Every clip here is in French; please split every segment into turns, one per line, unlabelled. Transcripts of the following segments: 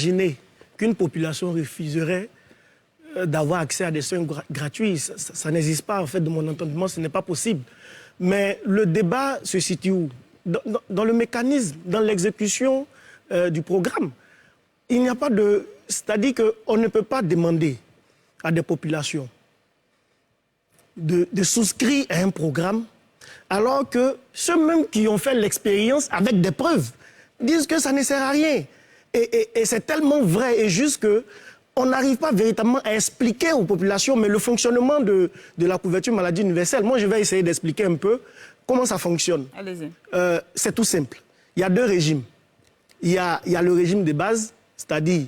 imaginer qu'une population refuserait d'avoir accès à des soins gratuits. Ça n'existe pas, en fait, de mon entendement, ce n'est pas possible. Mais le débat se situe où? Dans le mécanisme, dans l'exécution du programme. Il n'y a pas de... C'est-à-dire qu'on ne peut pas demander à des populations de souscrire à un programme alors que ceux-mêmes qui ont fait l'expérience avec des preuves disent que ça ne sert à rien. Et c'est tellement vrai et juste qu'on n'arrive pas véritablement à expliquer aux populations, mais le fonctionnement de la couverture maladie universelle, moi je vais essayer d'expliquer un peu comment ça fonctionne.
Allez-y.
C'est tout simple. Il y a deux régimes. Il y a le régime de base, c'est-à-dire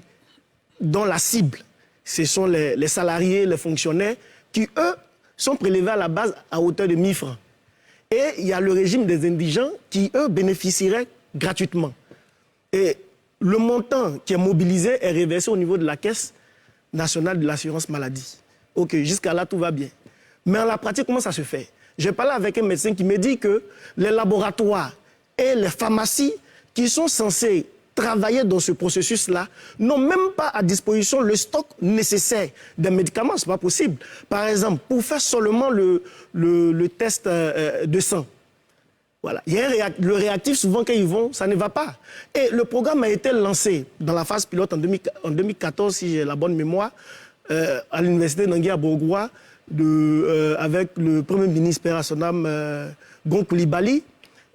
dont la cible, ce sont les salariés, les fonctionnaires, qui, eux, sont prélevés à la base à hauteur de 1 000 francs. Et il y a le régime des indigents qui, eux, bénéficieraient gratuitement. Et le montant qui est mobilisé est reversé au niveau de la Caisse nationale de l'assurance maladie. OK, jusqu'à là, tout va bien. Mais en la pratique, comment ça se fait? J'ai parlé avec un médecin qui me dit que les laboratoires et les pharmacies qui sont censés travailler dans ce processus-là n'ont même pas à disposition le stock nécessaire des médicaments. Ce n'est pas possible. Par exemple, pour faire seulement le test de sang, voilà. Il y a le réactif, souvent quand ils vont, ça ne va pas. Et le programme a été lancé dans la phase pilote en 2014, si j'ai la bonne mémoire, à l'université d'Angui à Bourgois, avec le premier ministre Père Assonam Gon Coulibaly.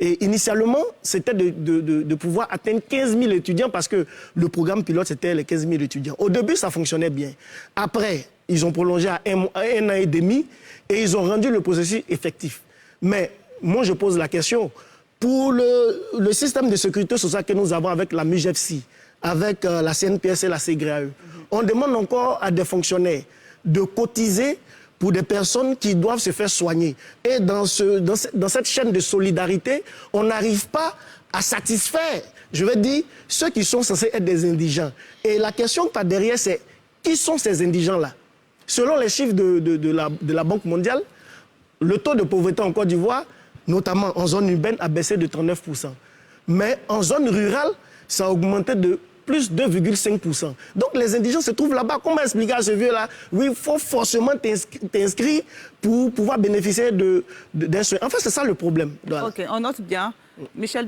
Et initialement, c'était de pouvoir atteindre 15 000 étudiants parce que le programme pilote, c'était les 15 000 étudiants. Au début, ça fonctionnait bien. Après, ils ont prolongé à un an et demi et ils ont rendu le processus effectif. Mais moi, je pose la question. Pour le système de sécurité sociale que nous avons avec la MUGEFSI, avec la CNPS et la CGRAE, on demande encore à des fonctionnaires de cotiser pour des personnes qui doivent se faire soigner. Et dans cette chaîne de solidarité, on n'arrive pas à satisfaire, je veux dire, ceux qui sont censés être des indigents. Et la question que tu as derrière, c'est qui sont ces indigents-là? Selon les chiffres de la Banque mondiale, le taux de pauvreté en Côte d'Ivoire, notamment en zone urbaine, a baissé de 39%. Mais en zone rurale, ça a augmenté de plus 2,5%. Donc les indigents se trouvent là-bas. Comment expliquer à ce vieux-là? Oui, il faut forcément t'inscrire pour pouvoir bénéficier d'un soin. En fait, c'est ça le problème. Voilà.
OK, on note bien. Michel